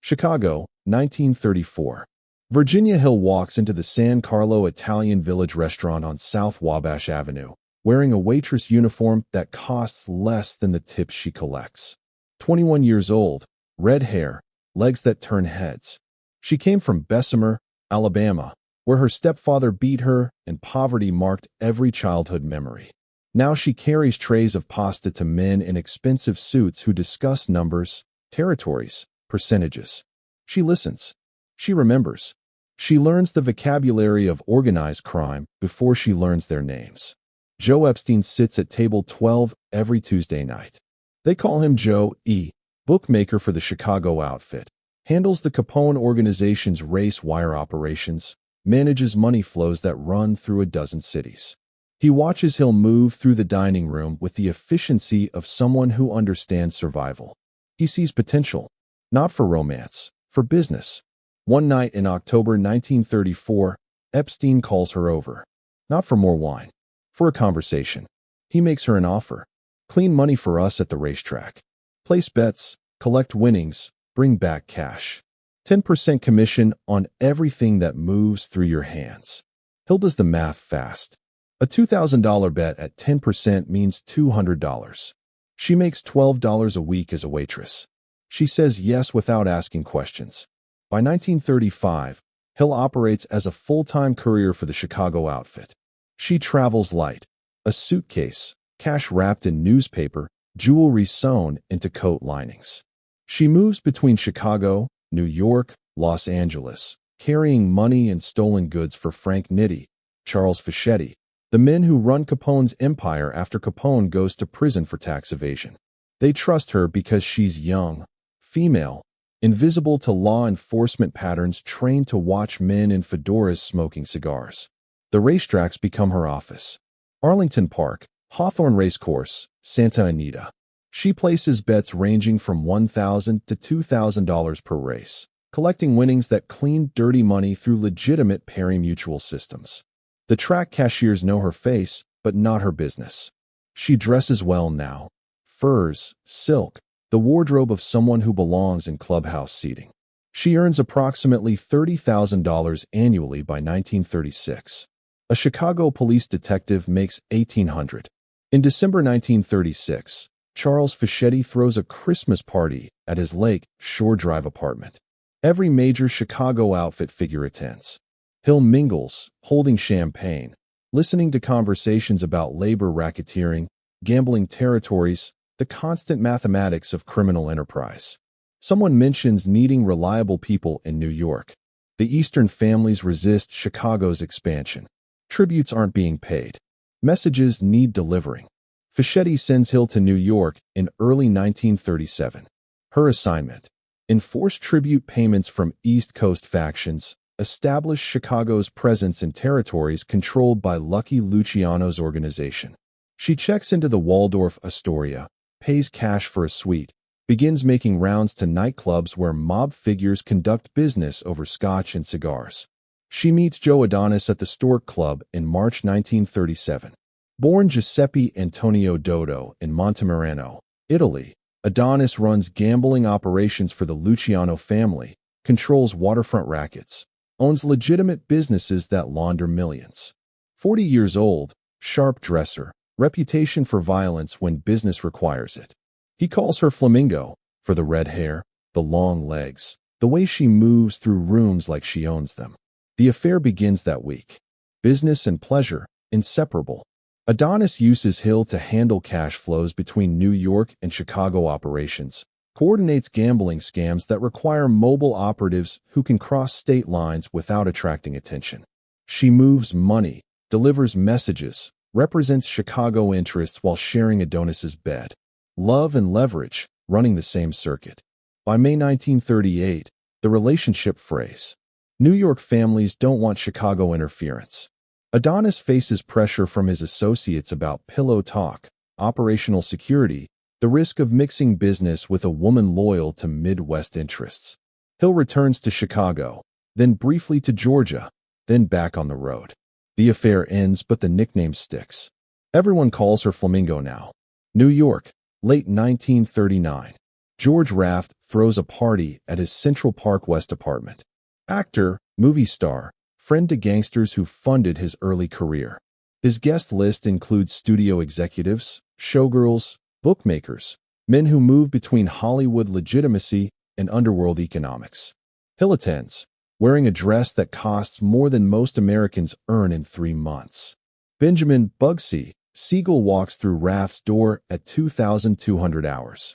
Chicago, 1934. Virginia Hill walks into the San Carlo Italian Village restaurant on South Wabash Avenue, wearing a waitress uniform that costs less than the tips she collects. 21 years old, red hair, legs that turn heads. She came from Bessemer, Alabama, where her stepfather beat her and poverty marked every childhood memory. Now she carries trays of pasta to men in expensive suits who discuss numbers, territories, percentages. She listens. She remembers. She learns the vocabulary of organized crime before she learns their names. Joe Epstein sits at table 12 every Tuesday night. They call him Joe E., bookmaker for the Chicago outfit, handles the Capone organization's race wire operations, manages money flows that run through a dozen cities. He watches Hill move through the dining room with the efficiency of someone who understands survival. He sees potential, not for romance, for business. One night in October 1934, Epstein calls her over. Not for more wine, for a conversation. He makes her an offer. Clean money for us at the racetrack. Place bets, collect winnings, bring back cash. 10% commission on everything that moves through your hands. Hill does the math fast. A $2,000 bet at 10% means $200. She makes $12 a week as a waitress. She says yes without asking questions. By 1935, Hill operates as a full-time courier for the Chicago outfit. She travels light, a suitcase, cash wrapped in newspaper, jewelry sewn into coat linings. She moves between Chicago, New York, Los Angeles, carrying money and stolen goods for Frank Nitti, Charles Fischetti, the men who run Capone's empire after Capone goes to prison for tax evasion. They trust her because she's young, female, invisible to law enforcement patterns, trained to watch men in fedoras smoking cigars. The racetracks become her office. Arlington Park, Hawthorne Racecourse, Santa Anita. She places bets ranging from $1,000 to $2,000 per race, collecting winnings that clean dirty money through legitimate pari-mutuel systems. The track cashiers know her face, but not her business. She dresses well now. Furs, silk, the wardrobe of someone who belongs in clubhouse seating. She earns approximately $30,000 annually by 1936. A Chicago police detective makes $1,800. In December 1936, Charles Fischetti throws a Christmas party at his Lake Shore Drive apartment. Every major Chicago outfit figure attends. Hill mingles, holding champagne, listening to conversations about labor racketeering, gambling territories, the constant mathematics of criminal enterprise. Someone mentions needing reliable people in New York. The Eastern families resist Chicago's expansion. Tributes aren't being paid. Messages need delivering. Fischetti sends Hill to New York in early 1937. Her assignment: enforce tribute payments from East Coast factions, establish Chicago's presence in territories controlled by Lucky Luciano's organization. She checks into the Waldorf Astoria, pays cash for a suite, begins making rounds to nightclubs where mob figures conduct business over scotch and cigars. She meets Joe Adonis at the Stork Club in March 1937. Born Giuseppe Antonio Dodo in Montemerano, Italy, Adonis runs gambling operations for the Luciano family, controls waterfront rackets, owns legitimate businesses that launder millions. 40 years old, sharp dresser, reputation for violence when business requires it. He calls her Flamingo, for the red hair, the long legs, the way she moves through rooms like she owns them. The affair begins that week. Business and pleasure, inseparable. Adonis uses Hill to handle cash flows between New York and Chicago operations, coordinates gambling scams that require mobile operatives who can cross state lines without attracting attention. She moves money, delivers messages, represents Chicago interests while sharing Adonis's bed. Love and leverage, running the same circuit. By May 1938, the relationship frays. New York families don't want Chicago interference. Adonis faces pressure from his associates about pillow talk, operational security, the risk of mixing business with a woman loyal to Midwest interests. Hill returns to Chicago, then briefly to Georgia, then back on the road. The affair ends, but the nickname sticks. Everyone calls her Flamingo now. New York, late 1939. George Raft throws a party at his Central Park West apartment. Actor, movie star, friend to gangsters who funded his early career. His guest list includes studio executives, showgirls, bookmakers, men who move between Hollywood legitimacy and underworld economics. Hill attends, wearing a dress that costs more than most Americans earn in 3 months. Benjamin Bugsy Siegel walks through Raft's door at 2,200 hours.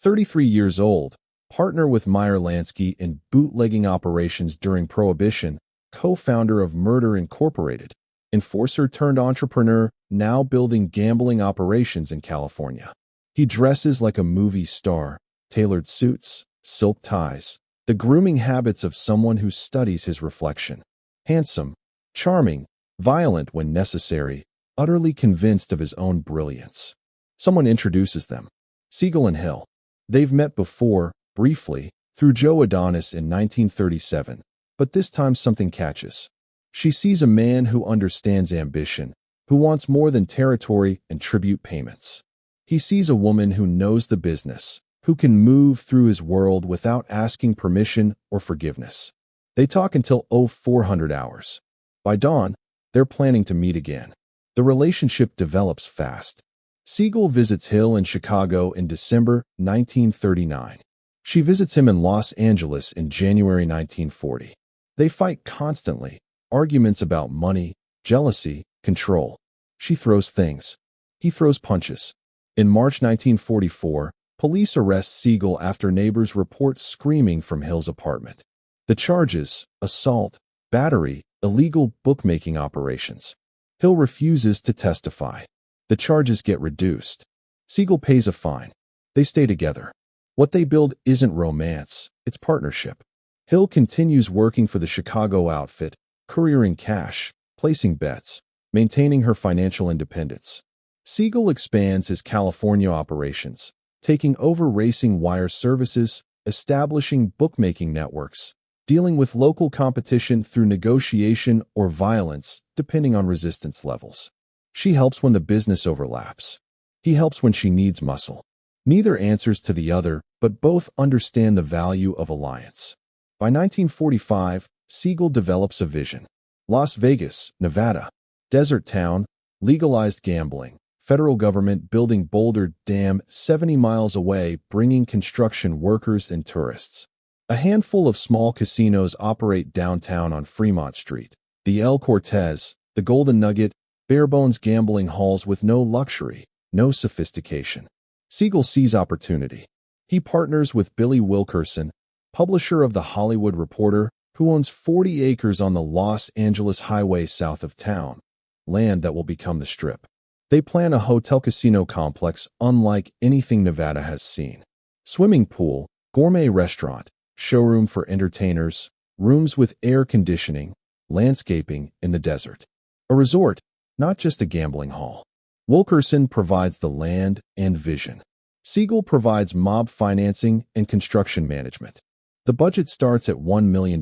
33 years old, partner with Meyer Lansky in bootlegging operations during Prohibition, co-founder of Murder Incorporated, enforcer turned entrepreneur, now building gambling operations in California. He dresses like a movie star, tailored suits, silk ties, the grooming habits of someone who studies his reflection. Handsome, charming, violent when necessary, utterly convinced of his own brilliance. Someone introduces them. Siegel and Hill. They've met before, briefly, through Joe Adonis in 1937, but this time something catches. She sees a man who understands ambition, who wants more than territory and tribute payments. He sees a woman who knows the business, who can move through his world without asking permission or forgiveness. They talk until 0400 hours. By dawn, they're planning to meet again. The relationship develops fast. Siegel visits Hill in Chicago in December 1939. She visits him in Los Angeles in January 1940. They fight constantly, arguments about money, jealousy, control. She throws things. He throws punches. In March 1944, police arrest Siegel after neighbors report screaming from Hill's apartment. The charges: assault, battery, illegal bookmaking operations. Hill refuses to testify. The charges get reduced. Siegel pays a fine. They stay together. What they build isn't romance, it's partnership. Hill continues working for the Chicago outfit, couriering cash, placing bets, maintaining her financial independence. Siegel expands his California operations, taking over racing wire services, establishing bookmaking networks, dealing with local competition through negotiation or violence, depending on resistance levels. She helps when the business overlaps. He helps when she needs muscle. Neither answers to the other, but both understand the value of alliance. By 1945, Siegel develops a vision. Las Vegas, Nevada. Desert town, legalized gambling. Federal government building Boulder Dam 70 miles away, bringing construction workers and tourists. A handful of small casinos operate downtown on Fremont Street. The El Cortez, the Golden Nugget, bare-bones gambling halls with no luxury, no sophistication. Siegel sees opportunity. He partners with Billy Wilkerson, publisher of The Hollywood Reporter, who owns 40 acres on the Los Angeles Highway south of town, land that will become the Strip. They plan a hotel-casino complex unlike anything Nevada has seen. Swimming pool, gourmet restaurant, showroom for entertainers, rooms with air conditioning, landscaping in the desert. A resort, not just a gambling hall. Wilkerson provides the land and vision. Siegel provides mob financing and construction management. The budget starts at $1 million.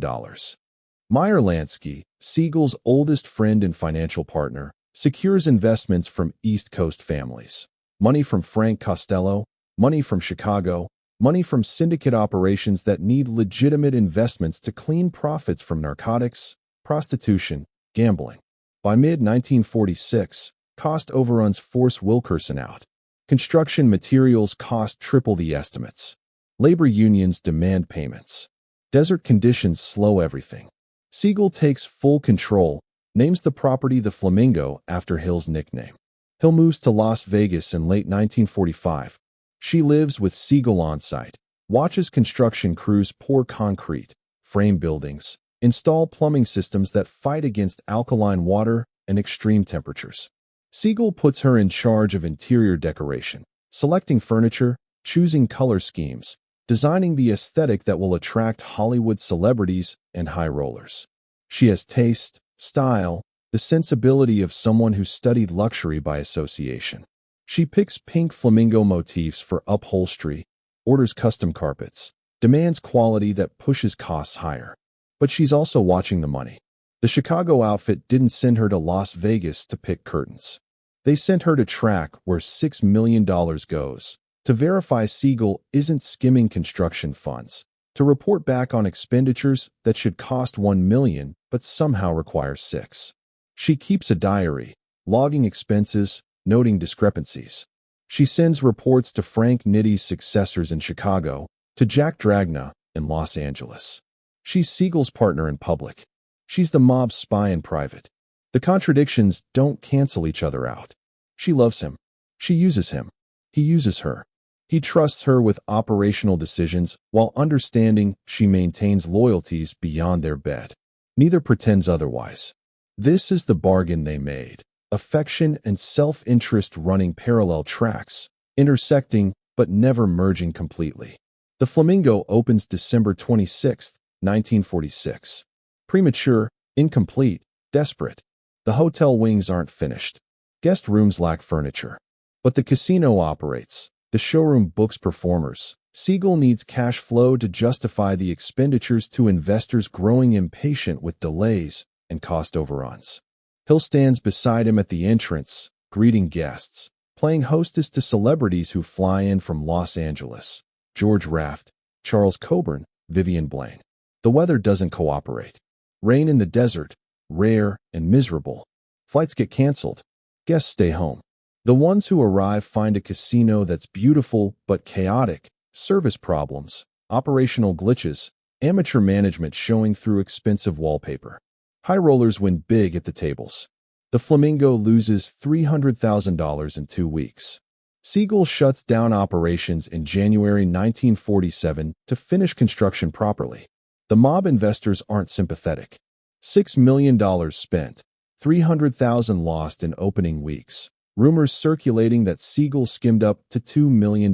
Meyer Lansky, Siegel's oldest friend and financial partner, secures investments from East Coast families. Money from Frank Costello, money from Chicago, money from syndicate operations that need legitimate investments to clean profits from narcotics, prostitution, gambling. By mid-1946, cost overruns force Wilkerson out. Construction materials cost triple the estimates. Labor unions demand payments. Desert conditions slow everything. Siegel takes full control, names the property the Flamingo after Hill's nickname. Hill moves to Las Vegas in late 1945. She lives with Siegel on site, watches construction crews pour concrete, frame buildings, install plumbing systems that fight against alkaline water and extreme temperatures. Siegel puts her in charge of interior decoration, selecting furniture, choosing color schemes, designing the aesthetic that will attract Hollywood celebrities and high rollers. She has taste, style, the sensibility of someone who studied luxury by association. She picks pink flamingo motifs for upholstery, orders custom carpets, demands quality that pushes costs higher. But she's also watching the money. The Chicago outfit didn't send her to Las Vegas to pick curtains. They sent her to track where $6 million goes, To verify Siegel isn't skimming construction funds. To report back on expenditures that should cost $1 million but somehow require 6. She keeps a diary, logging expenses, noting discrepancies. She sends reports to Frank Nitty's successors in Chicago, to Jack Dragna in Los Angeles. She's Siegel's partner in public. She's the mob's spy in private. The contradictions don't cancel each other out. She loves him. She uses him. He uses her. He trusts her with operational decisions while understanding she maintains loyalties beyond their bed. Neither pretends otherwise. This is the bargain they made. Affection and self-interest running parallel tracks, intersecting but never merging completely. The Flamingo opens December 26, 1946. Premature, incomplete, desperate. The hotel wings aren't finished. Guest rooms lack furniture. But the casino operates. The showroom books performers. Siegel needs cash flow to justify the expenditures to investors growing impatient with delays and cost overruns. Hill stands beside him at the entrance, greeting guests, playing hostess to celebrities who fly in from Los Angeles. George Raft, Charles Coburn, Vivian Blaine. The weather doesn't cooperate. Rain in the desert, rare and miserable. Flights get canceled. Guests stay home. The ones who arrive find a casino that's beautiful but chaotic, service problems, operational glitches, amateur management showing through expensive wallpaper. High rollers win big at the tables. The Flamingo loses $300,000 in 2 weeks. Siegel shuts down operations in January 1947 to finish construction properly. The mob investors aren't sympathetic. $6 million spent, $300,000 lost in opening weeks. Rumors circulating that Siegel skimmed up to $2 million,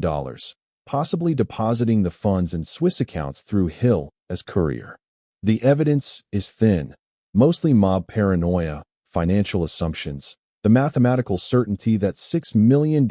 possibly depositing the funds in Swiss accounts through Hill as courier. The evidence is thin, mostly mob paranoia, financial assumptions, the mathematical certainty that $6 million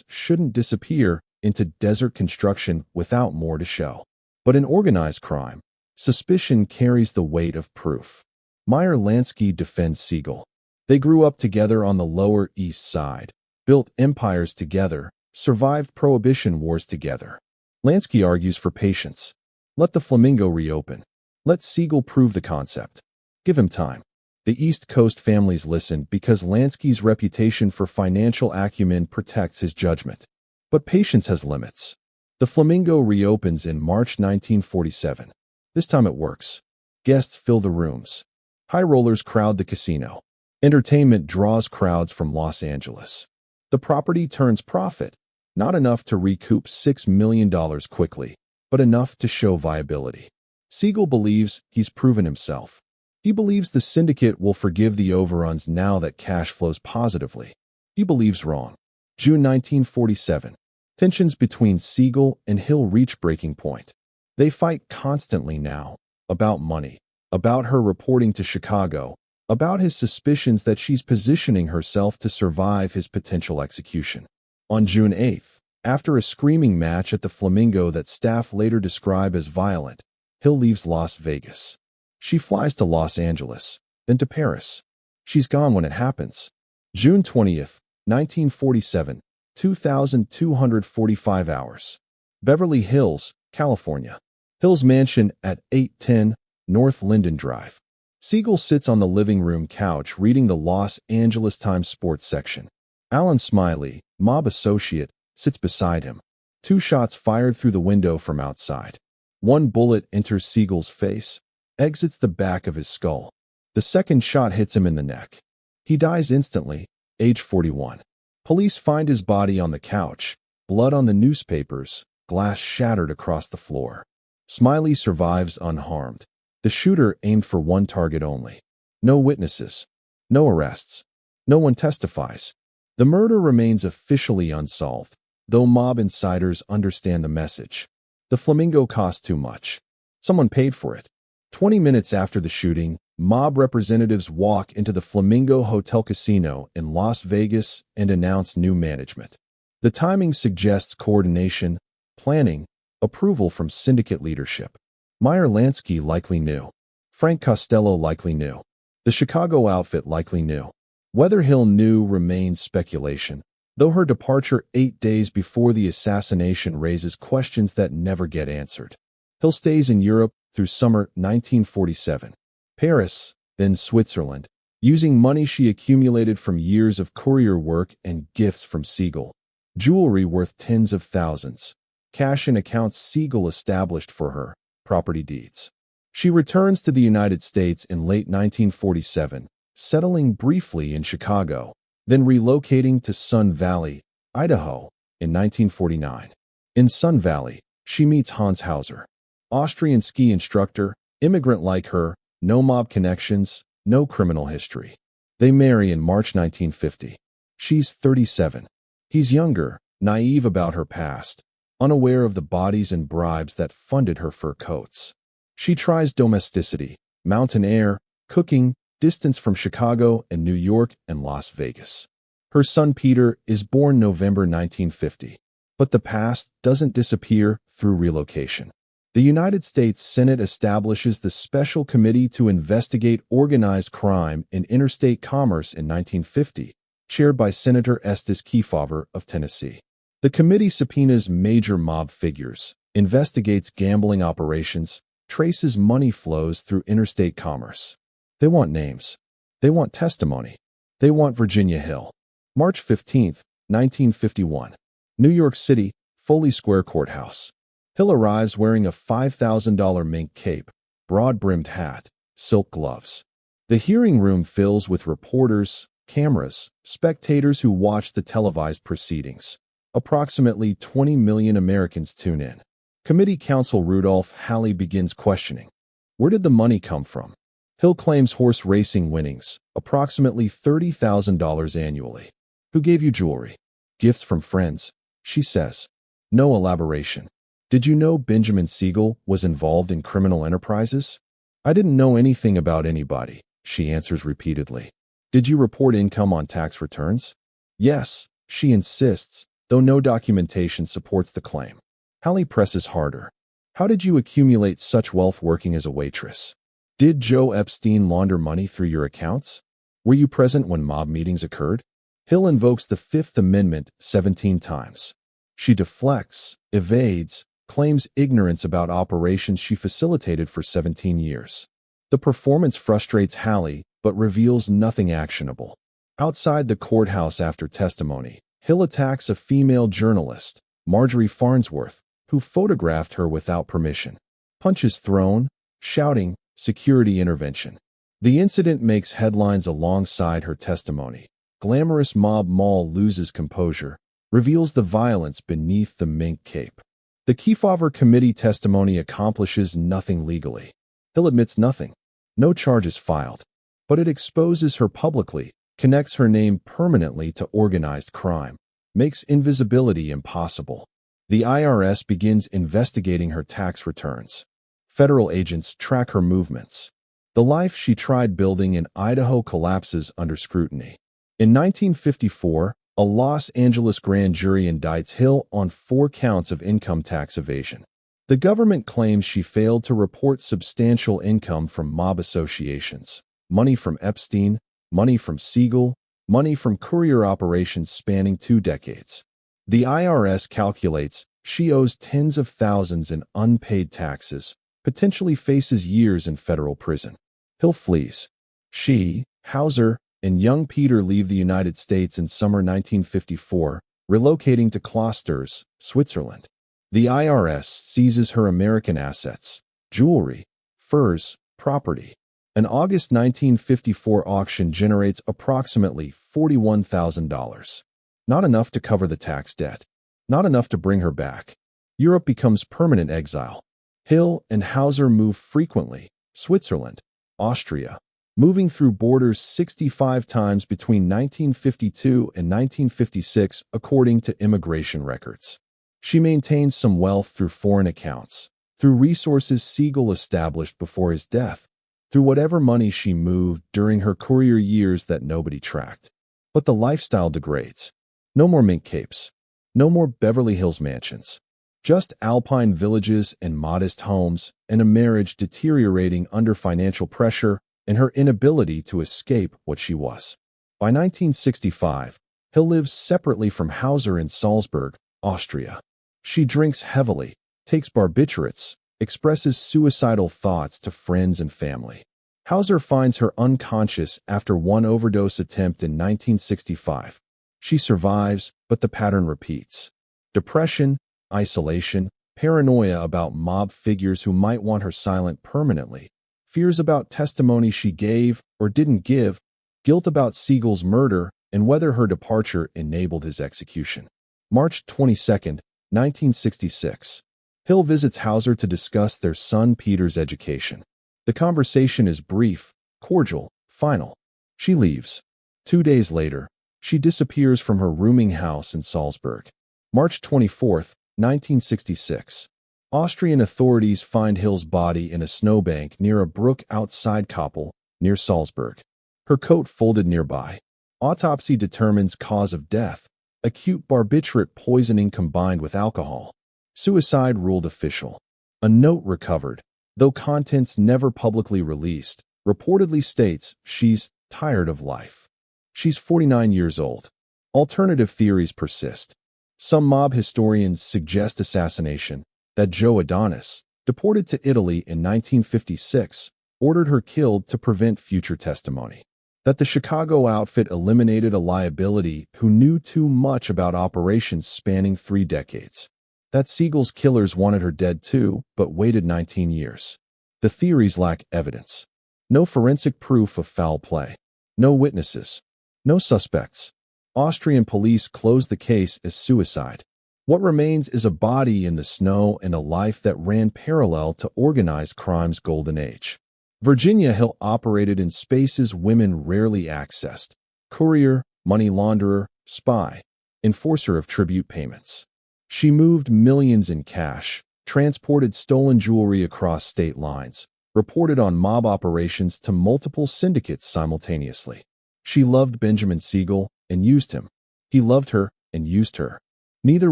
shouldn't disappear into desert construction without more to show. But in organized crime, suspicion carries the weight of proof. Meyer Lansky defends Siegel. They grew up together on the Lower East Side, built empires together, survived prohibition wars together. Lansky argues for patience. Let the Flamingo reopen. Let Siegel prove the concept. Give him time. The East Coast families listen because Lansky's reputation for financial acumen protects his judgment. But patience has limits. The Flamingo reopens in March 1947. This time it works. Guests fill the rooms. High rollers crowd the casino. Entertainment draws crowds from Los Angeles. The property turns profit, not enough to recoup $6 million quickly, but enough to show viability. Siegel believes he's proven himself. He believes the syndicate will forgive the overruns now that cash flows positively. He believes wrong. June 1947. Tensions between Siegel and Hill reach breaking point. They fight constantly now, about money, about her reporting to Chicago, about his suspicions that she's positioning herself to survive his potential execution. On June 8th, after a screaming match at the Flamingo that staff later describe as violent, Hill leaves Las Vegas. She flies to Los Angeles, then to Paris. She's gone when it happens. June 20th, 1947, 2,245 hours. Beverly Hills, California. Hill's mansion at 810 North Linden Drive. Siegel sits on the living room couch reading the Los Angeles Times sports section. Alan Smiley, mob associate, sits beside him. 2 shots fired through the window from outside. 1 bullet enters Siegel's face, exits the back of his skull. The second shot hits him in the neck. He dies instantly, age 41. Police find his body on the couch, blood on the newspapers, glass shattered across the floor. Smiley survives unharmed. The shooter aimed for 1 target only. No witnesses. No arrests. No one testifies. The murder remains officially unsolved, though mob insiders understand the message. The Flamingo cost too much. Someone paid for it. 20 minutes after the shooting, mob representatives walk into the Flamingo Hotel Casino in Las Vegas and announce new management. The timing suggests coordination, planning, approval from syndicate leadership. Meyer Lansky likely knew. Frank Costello likely knew. The Chicago outfit likely knew. Whether Hill knew remains speculation, though her departure 8 days before the assassination raises questions that never get answered. Hill stays in Europe through summer 1947. Paris, then Switzerland, using money she accumulated from years of courier work and gifts from Siegel. Jewelry worth tens of thousands. Cash in accounts Siegel established for her. Property deeds. She returns to the United States in late 1947, settling briefly in Chicago, then relocating to Sun Valley, Idaho, in 1949. In Sun Valley, she meets Hans Hauser, Austrian ski instructor, immigrant like her, no mob connections, no criminal history. They marry in March 1950. She's 37. He's younger, naive about her past, unaware of the bodies and bribes that funded her fur coats. She tries domesticity, mountain air, cooking, distance from Chicago and New York and Las Vegas. Her son Peter is born November 1950. But the past doesn't disappear through relocation. The United States Senate establishes the Special Committee to investigate organized crime in interstate commerce in 1950, chaired by Senator Estes Kefauver of Tennessee. The committee subpoenas major mob figures, investigates gambling operations, traces money flows through interstate commerce. They want names. They want testimony. They want Virginia Hill. March 15, 1951. New York City, Foley Square Courthouse. Hill arrives wearing a $5,000 mink cape, broad-brimmed hat, silk gloves. The hearing room fills with reporters, cameras, spectators who watch the televised proceedings. Approximately 20 million Americans tune in. Committee counsel Rudolph Halley begins questioning. Where did the money come from? Hill claims horse racing winnings, approximately $30,000 annually. Who gave you jewelry? Gifts from friends, she says. No elaboration. Did you know Benjamin Siegel was involved in criminal enterprises? I didn't know anything about anybody, she answers repeatedly. Did you report income on tax returns? Yes, she insists, though no documentation supports the claim. Halley presses harder. How did you accumulate such wealth working as a waitress? Did Joe Epstein launder money through your accounts? Were you present when mob meetings occurred? Hill invokes the Fifth Amendment 17 times. She deflects, evades, claims ignorance about operations she facilitated for 17 years. The performance frustrates Halley, but reveals nothing actionable. Outside the courthouse after testimony, Hill attacks a female journalist, Marjorie Farnsworth, who photographed her without permission. Punches thrown, shouting, security intervention. The incident makes headlines alongside her testimony. Glamorous mob mall loses composure, reveals the violence beneath the mink cape. The Kefauver committee testimony accomplishes nothing legally. Hill admits nothing. No charges filed. But it exposes her publicly, connects her name permanently to organized crime, makes invisibility impossible. The IRS begins investigating her tax returns. Federal agents track her movements. The life she tried building in Idaho collapses under scrutiny. In 1954, a Los Angeles grand jury indicts Hill on 4 counts of income tax evasion. The government claims she failed to report substantial income from mob associations, money from Epstein, money from Siegel, money from courier operations spanning 2 decades. The IRS calculates she owes tens of thousands in unpaid taxes, potentially faces years in federal prison. Hill flees. She, Hauser, and young Peter leave the United States in summer 1954, relocating to Klosters, Switzerland. The IRS seizes her American assets, jewelry, furs, property. An August 1954 auction generates approximately $41,000. Not enough to cover the tax debt. Not enough to bring her back. Europe becomes permanent exile. Hill and Hauser move frequently, Switzerland, Austria, moving through borders 65 times between 1952 and 1956 according to immigration records. She maintains some wealth through foreign accounts, through resources Siegel established before his death, through whatever money she moved during her courier years that nobody tracked. But the lifestyle degrades. No more mink capes. No more Beverly Hills mansions. Just alpine villages and modest homes, and a marriage deteriorating under financial pressure and her inability to escape what she was. By 1965, Hill lives separately from Hauser in Salzburg, Austria. She drinks heavily, takes barbiturates, expresses suicidal thoughts to friends and family. Hauser finds her unconscious after one overdose attempt in 1965. She survives, but the pattern repeats. Depression, isolation, paranoia about mob figures who might want her silent permanently, fears about testimony she gave or didn't give, guilt about Siegel's murder, and whether her departure enabled his execution. March 22, 1966. Hill visits Hauser to discuss their son Peter's education. The conversation is brief, cordial, final. She leaves. 2 days later, she disappears from her rooming house in Salzburg. March 24, 1966. Austrian authorities find Hill's body in a snowbank near a brook outside Koppel, near Salzburg. Her coat folded nearby. Autopsy determines cause of death: acute barbiturate poisoning combined with alcohol. Suicide ruled official. A note recovered, though contents never publicly released, reportedly states she's tired of life. She's 49 years old. Alternative theories persist. Some mob historians suggest assassination, that Joe Adonis, deported to Italy in 1956, ordered her killed to prevent future testimony. That the Chicago outfit eliminated a liability who knew too much about operations spanning 3 decades. That Siegel's killers wanted her dead too, but waited 19 years. The theories lack evidence. No forensic proof of foul play. No witnesses. No suspects. Austrian police closed the case as suicide. What remains is a body in the snow and a life that ran parallel to organized crime's golden age. Virginia Hill operated in spaces women rarely accessed: courier, money launderer, spy, enforcer of tribute payments. She moved millions in cash, transported stolen jewelry across state lines, reported on mob operations to multiple syndicates simultaneously. She loved Benjamin Siegel and used him. He loved her and used her. Neither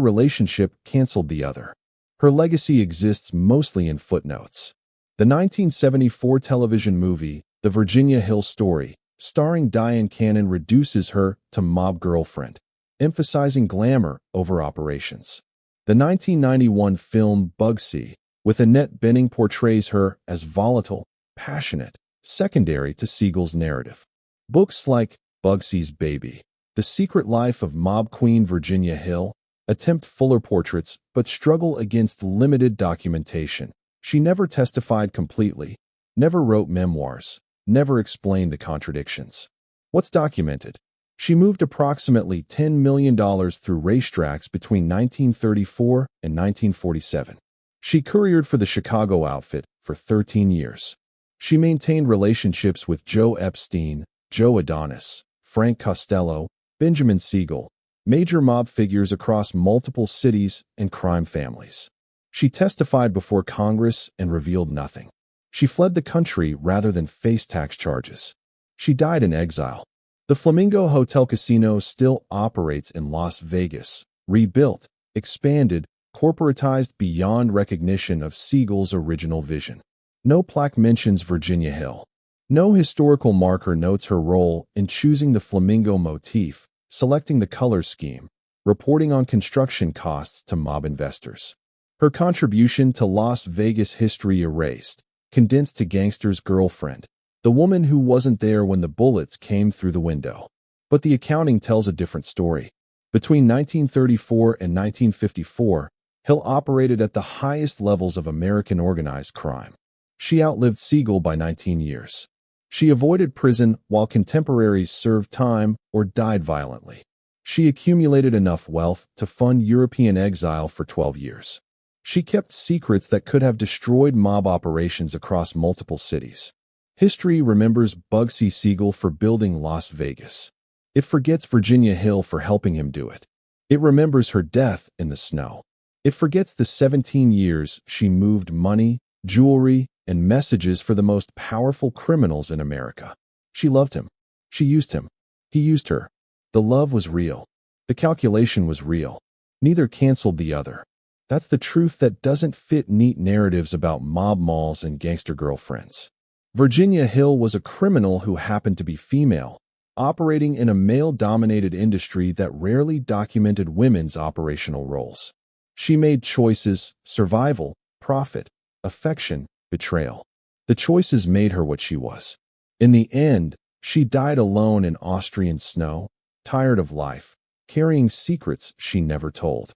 relationship canceled the other. Her legacy exists mostly in footnotes. The 1974 television movie, The Virginia Hill Story, starring Diane Cannon, reduces her to mob girlfriend, emphasizing glamour over operations. The 1991 film Bugsy, with Annette Bening, portrays her as volatile, passionate, secondary to Siegel's narrative. Books like Bugsy's Baby, The Secret Life of Mob Queen Virginia Hill, attempt fuller portraits but struggle against limited documentation. She never testified completely, never wrote memoirs, never explained the contradictions. What's documented? She moved approximately $10 million through racetracks between 1934 and 1947. She couriered for the Chicago outfit for 13 years. She maintained relationships with Joe Epstein, Joe Adonis, Frank Costello, Benjamin Siegel, major mob figures across multiple cities and crime families. She testified before Congress and revealed nothing. She fled the country rather than face tax charges. She died in exile. The Flamingo Hotel Casino still operates in Las Vegas, rebuilt, expanded, corporatized beyond recognition of Siegel's original vision. No plaque mentions Virginia Hill. No historical marker notes her role in choosing the flamingo motif, selecting the color scheme, reporting on construction costs to mob investors. Her contribution to Las Vegas history erased, condensed to Gangster's Girlfriend, the woman who wasn't there when the bullets came through the window. But the accounting tells a different story. Between 1934 and 1954, Hill operated at the highest levels of American organized crime. She outlived Siegel by 19 years. She avoided prison while contemporaries served time or died violently. She accumulated enough wealth to fund European exile for 12 years. She kept secrets that could have destroyed mob operations across multiple cities. History remembers Bugsy Siegel for building Las Vegas. It forgets Virginia Hill for helping him do it. It remembers her death in the snow. It forgets the 17 years she moved money, jewelry, and messages for the most powerful criminals in America. She loved him. She used him. He used her. The love was real. The calculation was real. Neither canceled the other. That's the truth that doesn't fit neat narratives about mob malls and gangster girlfriends. Virginia Hill was a criminal who happened to be female, operating in a male-dominated industry that rarely documented women's operational roles. She made choices: survival, profit, affection, betrayal. The choices made her what she was. In the end, she died alone in Austrian snow, tired of life, carrying secrets she never told.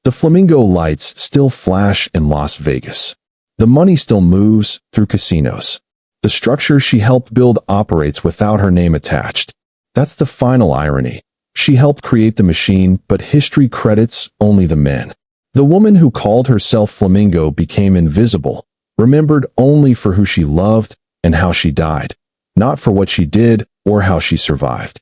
The flamingo lights still flash in Las Vegas. The money still moves through casinos. The structure she helped build operates without her name attached. That's the final irony. She helped create the machine, but history credits only the men. The woman who called herself Flamingo became invisible, remembered only for who she loved and how she died, not for what she did or how she survived.